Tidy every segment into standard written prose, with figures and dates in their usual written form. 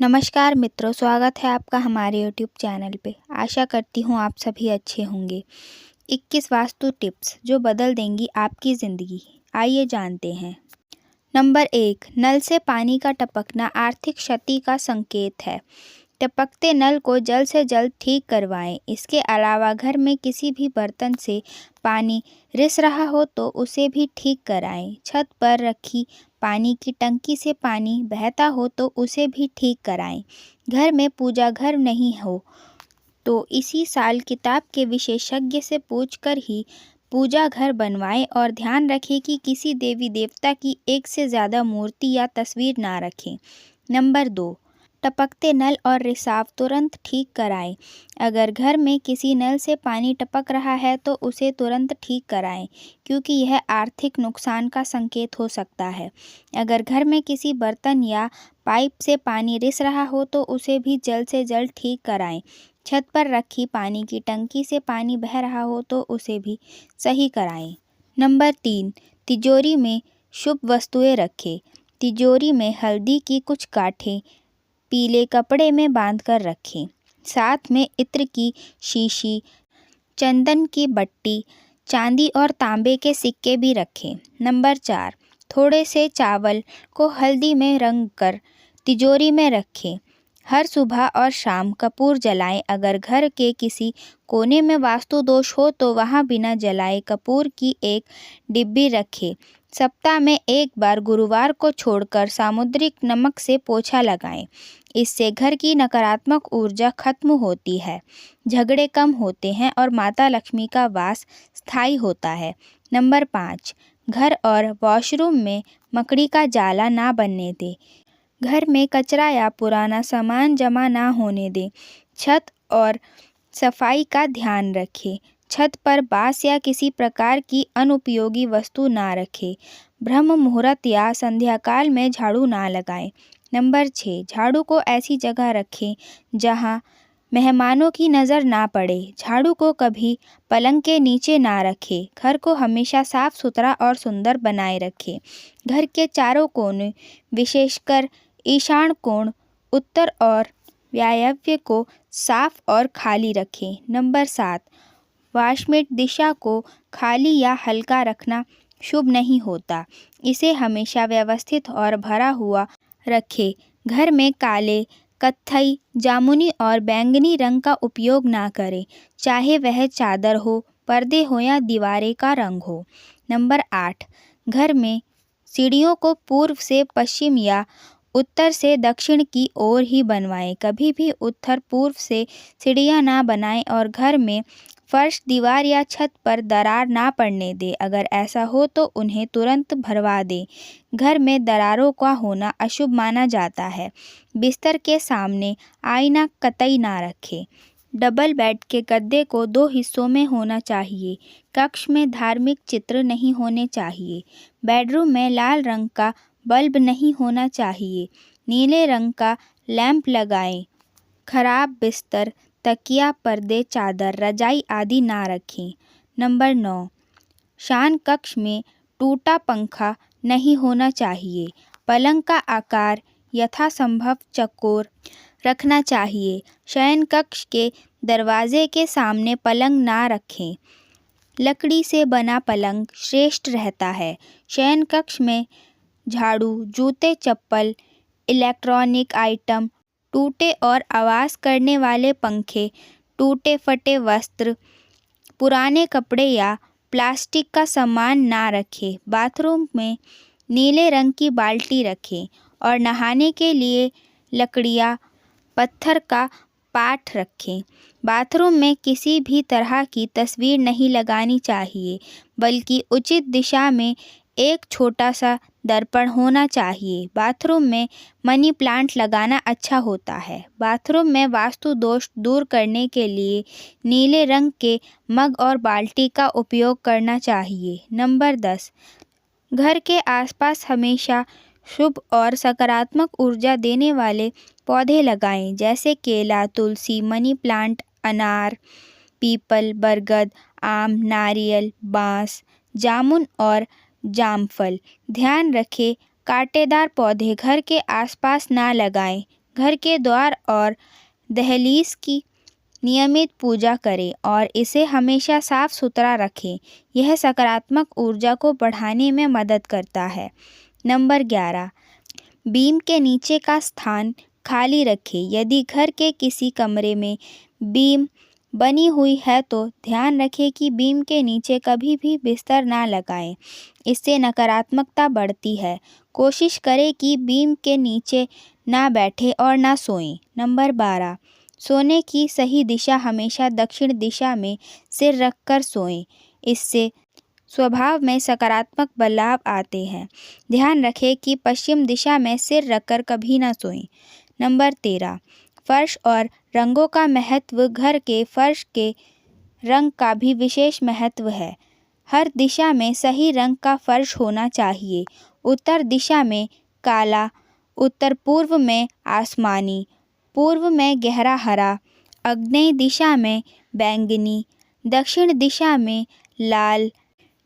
नमस्कार मित्रों, स्वागत है आपका हमारे यूट्यूब चैनल पे। आशा करती हूँ आप सभी अच्छे होंगे। 21 वास्तु टिप्स जो बदल देंगी आपकी ज़िंदगी। आइए जानते हैं। नंबर 1, नल से पानी का टपकना आर्थिक क्षति का संकेत है। टपकते नल को जल्द से जल्द ठीक करवाएं। इसके अलावा घर में किसी भी बर्तन से पानी रिस रहा हो तो उसे भी ठीक कराएं। छत पर रखी पानी की टंकी से पानी बहता हो तो उसे भी ठीक कराएं। घर में पूजा घर नहीं हो तो इसी साल किताब के विशेषज्ञ से पूछकर ही पूजा घर बनवाएं और ध्यान रखें कि किसी देवी देवता की एक से ज़्यादा मूर्ति या तस्वीर ना रखें। नंबर 2, टपकते नल और रिसाव तुरंत ठीक कराएं। अगर घर में किसी नल से पानी टपक रहा है तो उसे तुरंत ठीक कराएं, क्योंकि यह आर्थिक नुकसान का संकेत हो सकता है। अगर घर में किसी बर्तन या पाइप से पानी रिस रहा हो तो उसे भी जल्द से जल्द ठीक कराएं। छत पर रखी पानी की टंकी से पानी बह रहा हो तो उसे भी सही कराएं। नंबर 3, तिजोरी में शुभ वस्तुएं रखें। तिजोरी में हल्दी की कुछ गांठें पीले कपड़े में बांधकर रखें। साथ में इत्र की शीशी, चंदन की बट्टी, चांदी और तांबे के सिक्के भी रखें। नंबर 4, थोड़े से चावल को हल्दी में रंग कर तिजोरी में रखें। हर सुबह और शाम कपूर जलाएं। अगर घर के किसी कोने में वास्तु दोष हो तो वहां बिना जलाए कपूर की एक डिब्बी रखें। सप्ताह में एक बार गुरुवार को छोड़कर सामुद्रिक नमक से पोछा लगाएं। इससे घर की नकारात्मक ऊर्जा खत्म होती है, झगड़े कम होते हैं और माता लक्ष्मी का वास स्थायी होता है। नंबर 5, घर और वॉशरूम में मकड़ी का जाला ना बनने दें। घर में कचरा या पुराना सामान जमा ना होने दें। छत और सफाई का ध्यान रखें। छत पर बांस या किसी प्रकार की अनुपयोगी वस्तु ना रखें। ब्रह्म मुहूर्त या संध्या काल में झाड़ू ना लगाएं। नंबर 6, झाड़ू को ऐसी जगह रखें जहां मेहमानों की नज़र ना पड़े। झाड़ू को कभी पलंग के नीचे ना रखें। घर को हमेशा साफ सुथरा और सुंदर बनाए रखें। घर के चारों कोने, विशेषकर ईशान कोण, उत्तर और वायव्य को साफ और खाली रखें। नंबर 7, वाशमेट दिशा को खाली या हल्का रखना शुभ नहीं होता। इसे हमेशा व्यवस्थित और भरा हुआ रखें। घर में काले, कत्थई, जामुनी और बैंगनी रंग का उपयोग ना करें, चाहे वह चादर हो, पर्दे हो या दीवारें का रंग हो। नंबर 8, घर में सीढ़ियों को पूर्व से पश्चिम या उत्तर से दक्षिण की ओर ही बनवाएं। कभी भी उत्तर पूर्व से सीढ़ियां ना बनाएं और घर में फर्श, दीवार या छत पर दरार ना पड़ने दें। अगर ऐसा हो तो उन्हें तुरंत भरवा दें। घर में दरारों का होना अशुभ माना जाता है। बिस्तर के सामने आईना कतई ना रखें। डबल बेड के गद्दे को 2 हिस्सों में होना चाहिए। कक्ष में धार्मिक चित्र नहीं होने चाहिए। बेडरूम में लाल रंग का बल्ब नहीं होना चाहिए। नीले रंग का लैंप लगाएं। खराब बिस्तर, तकिया, पर्दे, चादर, रजाई आदि ना रखें। नंबर 9, शयन कक्ष में टूटा पंखा नहीं होना चाहिए। पलंग का आकार यथासंभव चौकोर रखना चाहिए। शयन कक्ष के दरवाजे के सामने पलंग ना रखें। लकड़ी से बना पलंग श्रेष्ठ रहता है। शयन कक्ष में झाड़ू, जूते, चप्पल, इलेक्ट्रॉनिक आइटम, टूटे और आवाज़ करने वाले पंखे, टूटे फटे वस्त्र, पुराने कपड़े या प्लास्टिक का सामान ना रखें। बाथरूम में नीले रंग की बाल्टी रखें और नहाने के लिए लकड़ियाँ, पत्थर का पाट रखें। बाथरूम में किसी भी तरह की तस्वीर नहीं लगानी चाहिए, बल्कि उचित दिशा में एक छोटा सा दर्पण होना चाहिए। बाथरूम में मनी प्लांट लगाना अच्छा होता है। बाथरूम में वास्तु दोष दूर करने के लिए नीले रंग के मग और बाल्टी का उपयोग करना चाहिए। नंबर 10, घर के आसपास हमेशा शुभ और सकारात्मक ऊर्जा देने वाले पौधे लगाएं, जैसे केला, तुलसी, मनी प्लांट, अनार, पीपल, बरगद, आम, नारियल, बांस, जामुन और जामफल। ध्यान रखें, कांटेदार पौधे घर के आसपास ना लगाएं। घर के द्वार और दहलीज की नियमित पूजा करें और इसे हमेशा साफ सुथरा रखें। यह सकारात्मक ऊर्जा को बढ़ाने में मदद करता है। नंबर 11, बीम के नीचे का स्थान खाली रखें। यदि घर के किसी कमरे में बीम बनी हुई है तो ध्यान रखें कि बीम के नीचे कभी भी बिस्तर ना लगाएं। इससे नकारात्मकता बढ़ती है। कोशिश करें कि बीम के नीचे ना बैठें और ना सोएं। नंबर 12, सोने की सही दिशा हमेशा दक्षिण दिशा में सिर रखकर सोएं। इससे स्वभाव में सकारात्मक बदलाव आते हैं। ध्यान रखें कि पश्चिम दिशा में सिर रखकर कभी ना सोएं। नंबर 13, फर्श और रंगों का महत्व। घर के फर्श के रंग का भी विशेष महत्व है। हर दिशा में सही रंग का फर्श होना चाहिए। उत्तर दिशा में काला, उत्तर पूर्व में आसमानी, पूर्व में गहरा हरा, आग्नेय दिशा में बैंगनी, दक्षिण दिशा में लाल,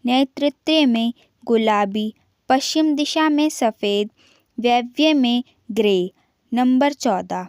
नैऋत्य में गुलाबी, पश्चिम दिशा में सफ़ेद, वायव्य में ग्रे। नंबर 14,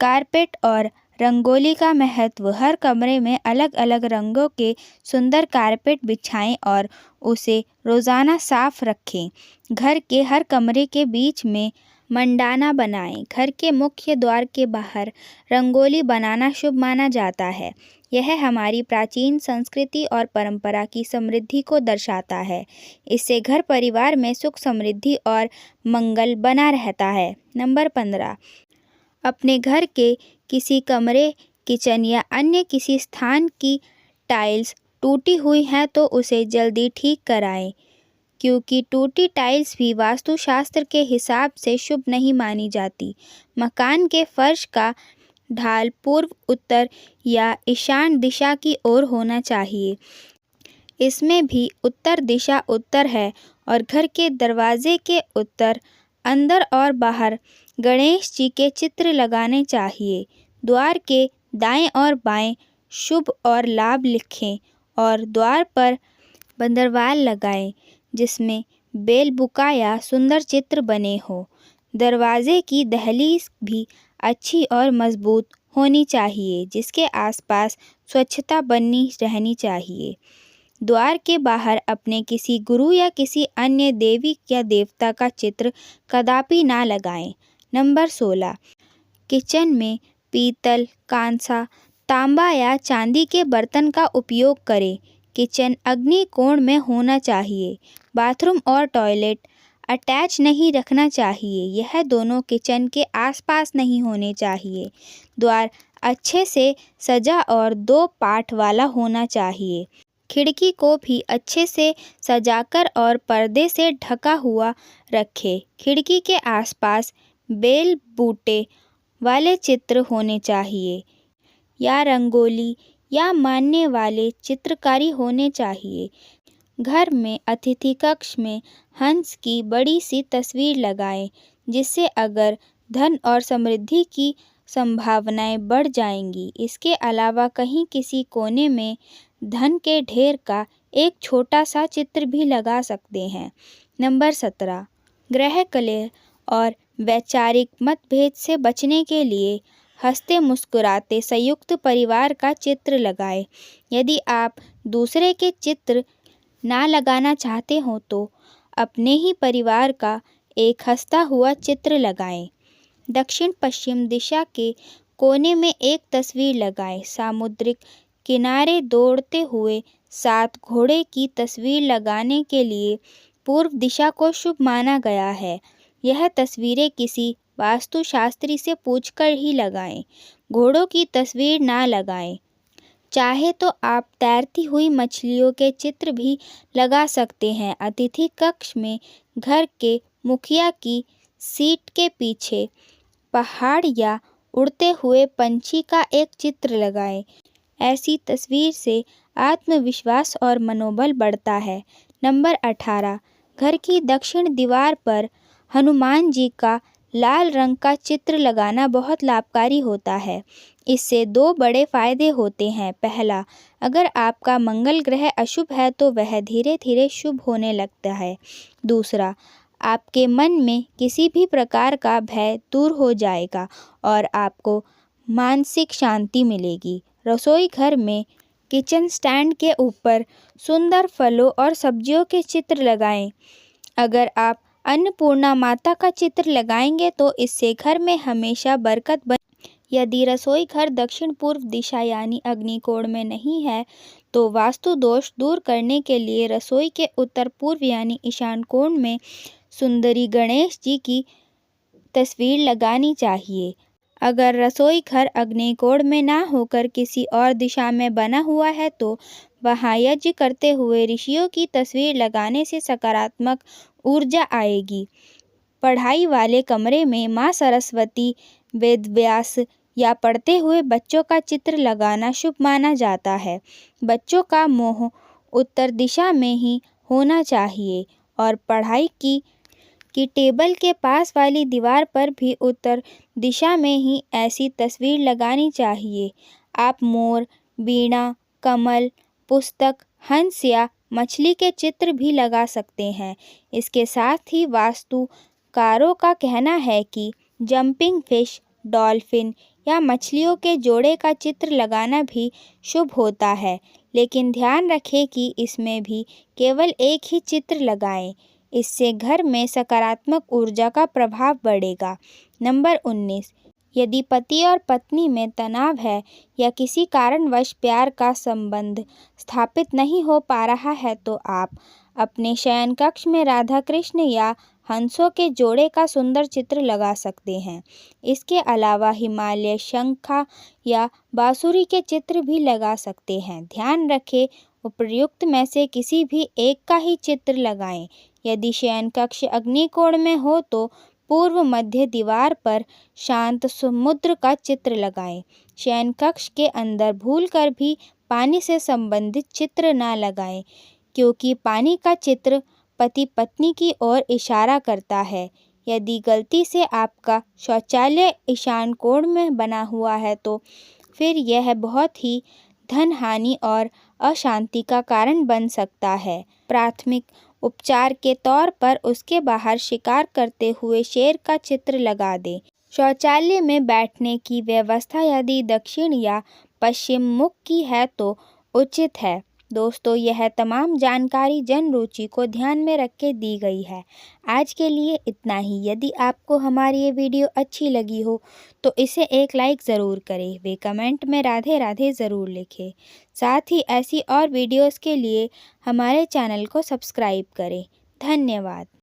कारपेट और रंगोली का महत्व। हर कमरे में अलग अलग रंगों के सुंदर कारपेट बिछाएं और उसे रोज़ाना साफ रखें। घर के हर कमरे के बीच में मंडाना बनाएं। घर के मुख्य द्वार के बाहर रंगोली बनाना शुभ माना जाता है। यह हमारी प्राचीन संस्कृति और परंपरा की समृद्धि को दर्शाता है। इससे घर परिवार में सुख, समृद्धि और मंगल बना रहता है। नंबर 15, अपने घर के किसी कमरे, किचन या अन्य किसी स्थान की टाइल्स टूटी हुई है तो उसे जल्दी ठीक कराएं, क्योंकि टूटी टाइल्स भी वास्तुशास्त्र के हिसाब से शुभ नहीं मानी जाती। मकान के फर्श का ढाल पूर्व, उत्तर या ईशान दिशा की ओर होना चाहिए। इसमें भी उत्तर दिशा उत्तर है और घर के दरवाजे के उत्तर, अंदर और बाहर गणेश जी के चित्र लगाने चाहिए। द्वार के दाएं और बाएं शुभ और लाभ लिखें और द्वार पर बंदरवाल लगाएं जिसमें बेल बुका या सुंदर चित्र बने हो। दरवाजे की दहलीज भी अच्छी और मजबूत होनी चाहिए जिसके आसपास स्वच्छता बनी रहनी चाहिए। द्वार के बाहर अपने किसी गुरु या किसी अन्य देवी या देवता का चित्र कदापि ना लगाएं। नंबर 16, किचन में पीतल, कांसा, तांबा या चांदी के बर्तन का उपयोग करें। किचन अग्नि कोण में होना चाहिए। बाथरूम और टॉयलेट अटैच नहीं रखना चाहिए। यह दोनों किचन के आसपास नहीं होने चाहिए। द्वार अच्छे से सजा और 2 पाट वाला होना चाहिए। खिड़की को भी अच्छे से सजाकर और पर्दे से ढका हुआ रखें। खिड़की के आसपास बेल बूटे वाले चित्र होने चाहिए या रंगोली या मानने वाले चित्रकारी होने चाहिए। घर में अतिथि कक्ष में हंस की बड़ी सी तस्वीर लगाएं, जिससे अगर धन और समृद्धि की संभावनाएं बढ़ जाएंगी। इसके अलावा कहीं किसी कोने में धन के ढेर का एक छोटा सा चित्र भी लगा सकते हैं। नंबर 17, गृह कलह और वैचारिक मतभेद से बचने के लिए हंसते मुस्कुराते संयुक्त परिवार का चित्र लगाएं। यदि आप दूसरे के चित्र ना लगाना चाहते हो तो अपने ही परिवार का एक हंसता हुआ चित्र लगाएं। दक्षिण पश्चिम दिशा के कोने में एक तस्वीर लगाएं। सामुद्रिक किनारे दौड़ते हुए 7 घोड़े की तस्वीर लगाने के लिए पूर्व दिशा को शुभ माना गया है। यह तस्वीरें किसी वास्तुशास्त्री से पूछकर ही लगाएं। घोड़ों की तस्वीर ना लगाएं। चाहे तो आप तैरती हुई मछलियों के चित्र भी लगा सकते हैं। अतिथि कक्ष में घर के मुखिया की सीट के पीछे पहाड़ या उड़ते हुए पंछी का एक चित्र लगाएं। ऐसी तस्वीर से आत्मविश्वास और मनोबल बढ़ता है। नंबर 18, घर की दक्षिण दीवार पर हनुमान जी का लाल रंग का चित्र लगाना बहुत लाभकारी होता है। इससे 2 बड़े फायदे होते हैं। पहला, अगर आपका मंगल ग्रह अशुभ है तो वह धीरे धीरे शुभ होने लगता है। दूसरा, आपके मन में किसी भी प्रकार का भय दूर हो जाएगा और आपको मानसिक शांति मिलेगी। रसोई घर में किचन स्टैंड के ऊपर सुंदर फलों और सब्जियों के चित्र लगाएं। अगर आप अन्नपूर्णा माता का चित्र लगाएंगे तो इससे घर में हमेशा बरकत बन। यदि रसोई घर दक्षिण पूर्व दिशा यानी अग्निकोण में नहीं है तो वास्तु दोष दूर करने के लिए रसोई के उत्तर पूर्व यानी ईशान कोण में सुंदरी गणेश जी की तस्वीर लगानी चाहिए। अगर रसोई घर अग्निकोण में ना होकर किसी और दिशा में बना हुआ है तो वहाँ यज्ञ करते हुए ऋषियों की तस्वीर लगाने से सकारात्मक ऊर्जा आएगी। पढ़ाई वाले कमरे में माँ सरस्वती, वेद व्यास या पढ़ते हुए बच्चों का चित्र लगाना शुभ माना जाता है। बच्चों का मोह उत्तर दिशा में ही होना चाहिए और पढ़ाई की टेबल के पास वाली दीवार पर भी उत्तर दिशा में ही ऐसी तस्वीर लगानी चाहिए। आप मोर, वीणा, कमल, पुस्तक, हंस या मछली के चित्र भी लगा सकते हैं। इसके साथ ही वास्तुकारों का कहना है कि जंपिंग फिश, डॉल्फिन या मछलियों के जोड़े का चित्र लगाना भी शुभ होता है, लेकिन ध्यान रखें कि इसमें भी केवल एक ही चित्र लगाएं। इससे घर में सकारात्मक ऊर्जा का प्रभाव बढ़ेगा। नंबर 19, यदि पति और पत्नी में तनाव है या किसी कारणवश प्यार का संबंध स्थापित नहीं हो पा रहा है तो आप अपने शयन कक्ष में राधा कृष्ण या हंसों के जोड़े का सुंदर चित्र लगा सकते हैं। इसके अलावा हिमालय शंखा या बांसुरी के चित्र भी लगा सकते हैं। ध्यान रखें, उपर्युक्त में से किसी भी एक का ही चित्र लगाएं। यदि शयन कक्ष अग्निकोण में हो तो पूर्व मध्य दीवार पर शांत समुद्र का चित्र लगाएं। शयन कक्ष के अंदर भूलकर भी पानी से संबंधित चित्र ना लगाएं, क्योंकि पानी का चित्र पति पत्नी की ओर इशारा करता है। यदि गलती से आपका शौचालय ईशान कोण में बना हुआ है तो फिर यह बहुत ही धन हानि और अशांति का कारण बन सकता है। प्राथमिक उपचार के तौर पर उसके बाहर शिकार करते हुए शेर का चित्र लगा दें। शौचालय में बैठने की व्यवस्था यदि दक्षिण या पश्चिम मुख की है तो उचित है। दोस्तों, यह तमाम जानकारी जन रुचि को ध्यान में रख के दी गई है। आज के लिए इतना ही। यदि आपको हमारी ये वीडियो अच्छी लगी हो तो इसे एक लाइक ज़रूर करें। वे कमेंट में राधे राधे ज़रूर लिखें। साथ ही ऐसी और वीडियोस के लिए हमारे चैनल को सब्सक्राइब करें। धन्यवाद।